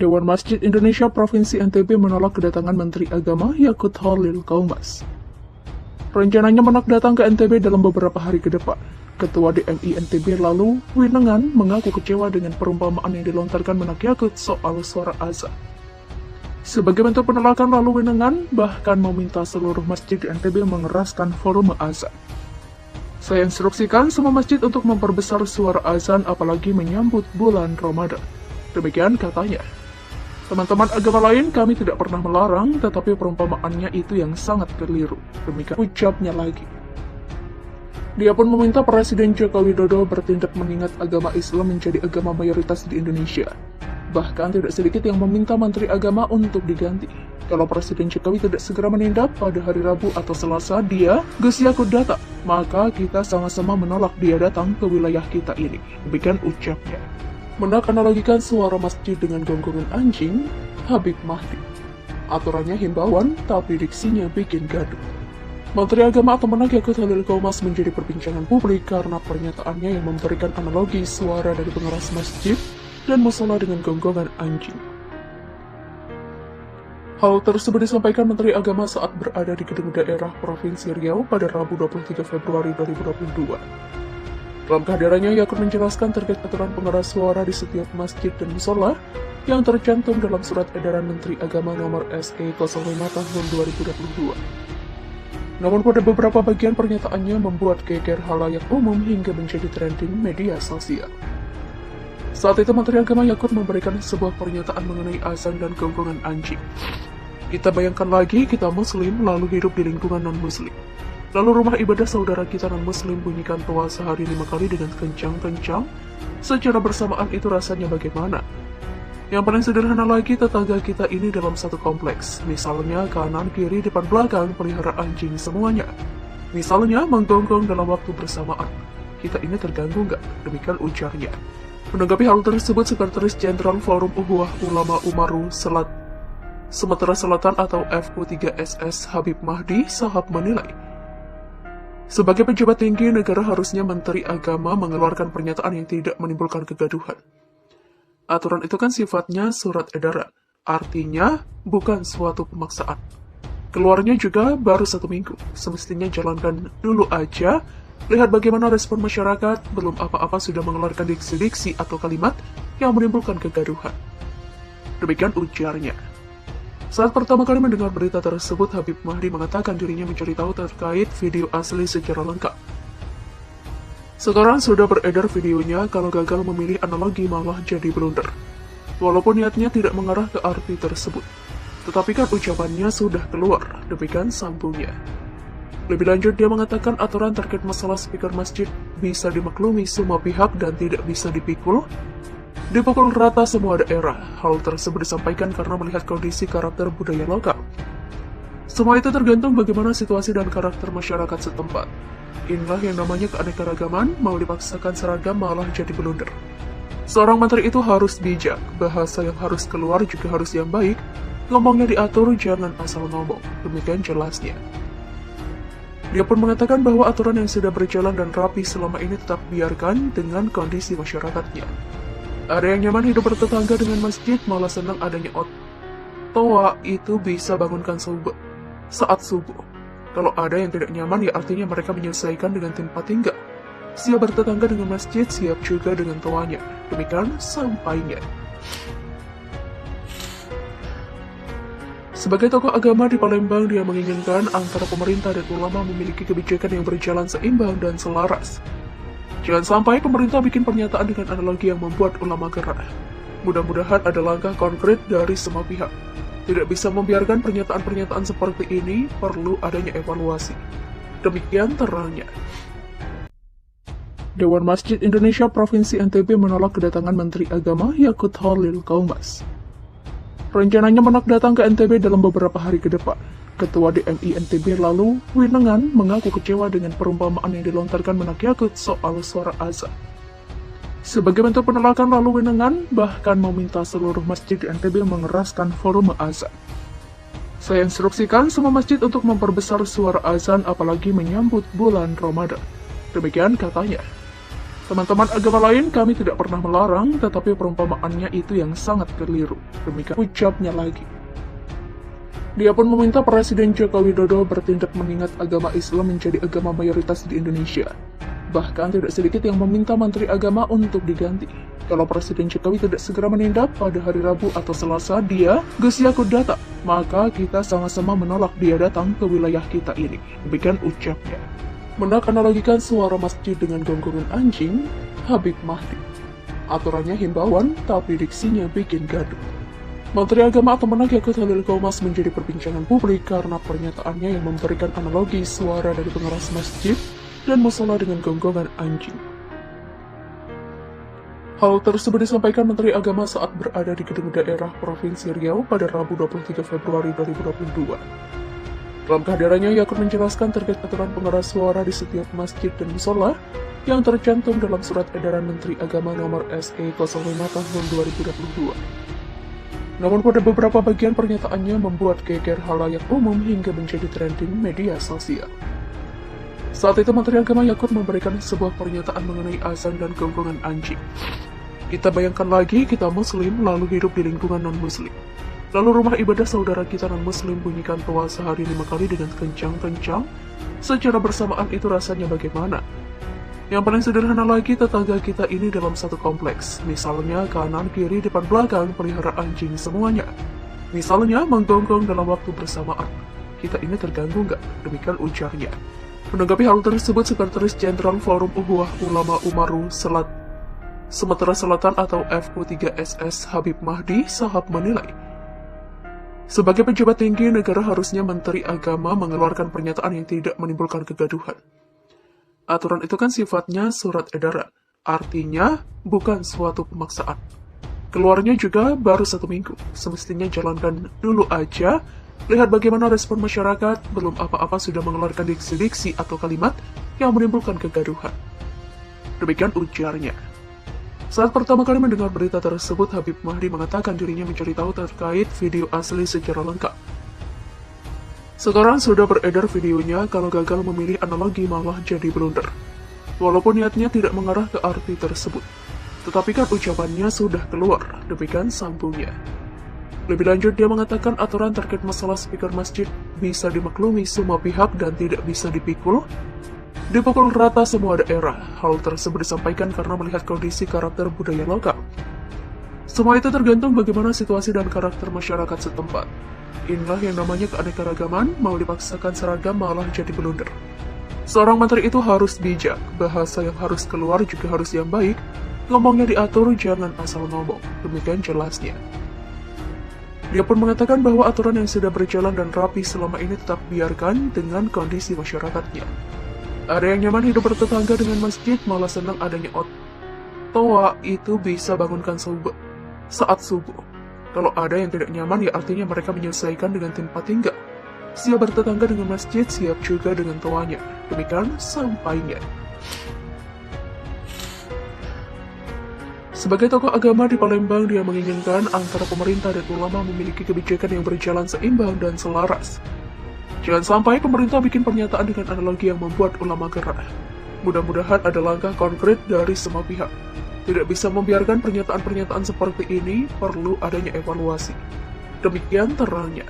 Dewan Masjid Indonesia Provinsi NTB menolak kedatangan Menteri Agama Yakut Khalil Qaumas. Rencananya Menak datang ke NTB dalam beberapa hari ke depan. Ketua DMI NTB lalu, Winengan, mengaku kecewa dengan perumpamaan yang dilontarkan Menak Yakut soal suara azan. Sebagai bentuk penolakan, lalu Winengan bahkan meminta seluruh masjid di NTB mengeraskan volume azan. Saya instruksikan semua masjid untuk memperbesar suara azan apalagi menyambut bulan Ramadan. Demikian katanya. Teman-teman agama lain kami tidak pernah melarang, tetapi perumpamaannya itu yang sangat keliru. Demikian ucapnya lagi. Dia pun meminta Presiden Joko Widodo bertindak mengingat agama Islam menjadi agama mayoritas di Indonesia. Bahkan tidak sedikit yang meminta Menteri Agama untuk diganti. Kalau Presiden Jokowi tidak segera menindak pada hari Rabu atau Selasa Gus Yakut datang, maka kita sama-sama menolak dia datang ke wilayah kita ini. Demikian ucapnya. Menak analogikan suara masjid dengan gonggongan anjing, Habib Mahdi. Aturannya himbauan, tapi diksinya bikin gaduh. Menteri Agama atau Menak Yakut Khalil Qaumas menjadi perbincangan publik karena pernyataannya yang memberikan analogi suara dari pengeras masjid dan musola dengan gonggongan anjing. Hal tersebut disampaikan Menteri Agama saat berada di Gedung Daerah Provinsi Riau pada Rabu 23 Februari 2022. Dalam kehadirannya, Yakut menjelaskan terkait aturan pengeras suara di setiap masjid dan musola yang tercantum dalam Surat Edaran Menteri Agama Nomor SE 05 Tahun 2022. Namun pada beberapa bagian pernyataannya membuat geger halayak umum hingga menjadi trending media sosial. Saat itu Menteri Agama Yakut memberikan sebuah pernyataan mengenai azan dan gonggongan anjing. Kita bayangkan lagi kita muslim lalu hidup di lingkungan non-muslim. Lalu rumah ibadah saudara kita non-muslim bunyikan toa sehari 5 kali dengan kencang-kencang. Secara bersamaan itu rasanya bagaimana? Yang paling sederhana lagi, tetangga kita ini dalam satu kompleks. Misalnya kanan, kiri, depan, belakang, pelihara anjing semuanya. Misalnya menggonggong dalam waktu bersamaan. Kita ini terganggu nggak? Demikian ujarnya. Menanggapi hal tersebut, Sekretaris Jenderal Forum Ukhuwah Ulama Umaru Sumatera Selatan atau FU3SS Habib Mahdi Sahab menilai, sebagai pejabat tinggi negara harusnya Menteri Agama mengeluarkan pernyataan yang tidak menimbulkan kegaduhan. Aturan itu kan sifatnya surat edaran, artinya bukan suatu pemaksaan. Keluarnya juga baru 1 minggu, semestinya jalankan dulu aja, lihat bagaimana respon masyarakat, belum apa-apa sudah mengeluarkan diksi-diksi atau kalimat yang menimbulkan kegaduhan. Demikian ujarnya. Saat pertama kali mendengar berita tersebut, Habib Mahdi mengatakan dirinya mencari tahu terkait video asli secara lengkap. Sekarang sudah beredar videonya, kalau gagal memilih analogi malah jadi blunder. Walaupun niatnya tidak mengarah ke arti tersebut. Tetapi kan ucapannya sudah keluar, demikian sambungnya. Lebih lanjut dia mengatakan aturan terkait masalah speaker masjid bisa dimaklumi semua pihak dan tidak bisa dipukul rata semua daerah. Hal tersebut disampaikan karena melihat kondisi karakter budaya lokal. Semua itu tergantung bagaimana situasi dan karakter masyarakat setempat. Inilah yang namanya keanekaragaman, mau dipaksakan seragam malah jadi blunder. Seorang menteri itu harus bijak, bahasa yang harus keluar juga harus yang baik, ngomongnya diatur, jangan asal ngomong. Demikian jelasnya. Dia pun mengatakan bahwa aturan yang sudah berjalan dan rapi selama ini tetap biarkan dengan kondisi masyarakatnya. Ada yang nyaman hidup bertetangga dengan masjid, malah senang adanya toa itu bisa bangunkan saat subuh. Kalau ada yang tidak nyaman, ya artinya mereka menyelesaikan dengan tempat tinggal. Siap bertetangga dengan masjid, siap juga dengan toanya. Demikian sampainya. Sebagai tokoh agama di Palembang, dia menginginkan antara pemerintah dan ulama memiliki kebijakan yang berjalan seimbang dan selaras. Jangan sampai pemerintah bikin pernyataan dengan analogi yang membuat ulama gerah. Mudah-mudahan ada langkah konkret dari semua pihak. Tidak bisa membiarkan pernyataan-pernyataan seperti ini, perlu adanya evaluasi. Demikian terangnya. Dewan Masjid Indonesia Provinsi NTB menolak kedatangan Menteri Agama Yakut Khalil Qaumas. Rencananya Menak datang ke NTB dalam beberapa hari ke depan. Ketua DMI NTB lalu, Winengan, mengaku kecewa dengan perumpamaan yang dilontarkan Menak Yakut soal suara azan. Sebagai bentuk penolakan, lalu Winengan bahkan meminta seluruh masjid di NTB mengeraskan volume azan. Saya instruksikan semua masjid untuk memperbesar suara azan apalagi menyambut bulan Ramadan. Demikian katanya. Teman-teman agama lain kami tidak pernah melarang, tetapi perumpamaannya itu yang sangat keliru. Demikian ucapnya lagi. Dia pun meminta Presiden Joko Widodo bertindak mengingat agama Islam menjadi agama mayoritas di Indonesia. Bahkan tidak sedikit yang meminta Menteri Agama untuk diganti. Kalau Presiden Jokowi tidak segera menindak pada hari Rabu atau Selasa, Gus Yakut datang. Maka kita sama-sama menolak dia datang ke wilayah kita ini. Demikian ucapnya. Mendak analogikan suara masjid dengan gonggongan anjing, Habib Mahdi. Aturannya himbauan, tapi diksinya bikin gaduh. Menteri Agama atau Menak Yakut Holil Qomas menjadi perbincangan publik karena pernyataannya yang memberikan analogi suara dari pengeras masjid dan musola dengan gonggongan anjing. Hal tersebut disampaikan Menteri Agama saat berada di gedung daerah Provinsi Riau pada Rabu 23 Februari 2022. Dalam kehadirannya, Yakut menjelaskan terkait aturan pengeras suara di setiap masjid dan musola yang tercantum dalam Surat Edaran Menteri Agama Nomor SE 05 Tahun 2022. Namun pada beberapa bagian pernyataannya membuat geger halayak umum hingga menjadi trending media sosial. Saat itu Menteri Agama Yakut memberikan sebuah pernyataan mengenai azan dan gonggongan anjing. Kita bayangkan lagi kita muslim lalu hidup di lingkungan non-muslim. Lalu rumah ibadah saudara kita non-muslim bunyikan toa sehari 5 kali dengan kencang-kencang. Secara bersamaan itu rasanya bagaimana? Yang paling sederhana lagi, tetangga kita ini dalam satu kompleks. Misalnya kanan, kiri, depan, belakang, pelihara anjing semuanya. Misalnya menggonggong dalam waktu bersamaan. Kita ini terganggu nggak? Demikian ujarnya. Menanggapi hal tersebut, Sekretaris Jenderal Forum Ukhuwah Ulama Umaru Sumatera Selatan atau FU3SS Habib Mahdi Sahab menilai, sebagai pejabat tinggi negara harusnya Menteri Agama mengeluarkan pernyataan yang tidak menimbulkan kegaduhan. Aturan itu kan sifatnya surat edaran, artinya bukan suatu pemaksaan. Keluarnya juga baru 1 minggu, semestinya jalankan dulu aja, lihat bagaimana respon masyarakat, belum apa-apa sudah mengeluarkan diksi-diksi atau kalimat yang menimbulkan kegaduhan. Demikian ujarnya. Saat pertama kali mendengar berita tersebut, Habib Mahdi mengatakan dirinya mencari tahu terkait video asli secara lengkap. Sekarang sudah beredar videonya, kalau gagal memilih analogi malah jadi blunder. Walaupun niatnya tidak mengarah ke arti tersebut. Tetapi kan ucapannya sudah keluar, demikian sambungnya. Lebih lanjut dia mengatakan aturan terkait masalah speaker masjid bisa dimaklumi semua pihak dan tidak bisa dipukul rata semua daerah. Hal tersebut disampaikan karena melihat kondisi karakter budaya lokal. Semua itu tergantung bagaimana situasi dan karakter masyarakat setempat. Inilah yang namanya keanekaragaman, mau dipaksakan seragam malah jadi blunder. Seorang menteri itu harus bijak, bahasa yang harus keluar juga harus yang baik, ngomongnya diatur, jangan asal ngomong. Demikian jelasnya. Dia pun mengatakan bahwa aturan yang sudah berjalan dan rapi selama ini tetap biarkan dengan kondisi masyarakatnya. Ada yang nyaman hidup bertetangga dengan masjid, malah senang adanya toa itu bisa bangunkan saat subuh. Kalau ada yang tidak nyaman, ya artinya mereka menyelesaikan dengan tempat tinggal. Siap bertetangga dengan masjid, siap juga dengan toanya. Demikian sampainya. Sebagai tokoh agama di Palembang, dia menginginkan antara pemerintah dan ulama memiliki kebijakan yang berjalan seimbang dan selaras. Jangan sampai pemerintah bikin pernyataan dengan analogi yang membuat ulama gerah. Mudah-mudahan ada langkah konkret dari semua pihak. Tidak bisa membiarkan pernyataan-pernyataan seperti ini, perlu adanya evaluasi. Demikian terangnya.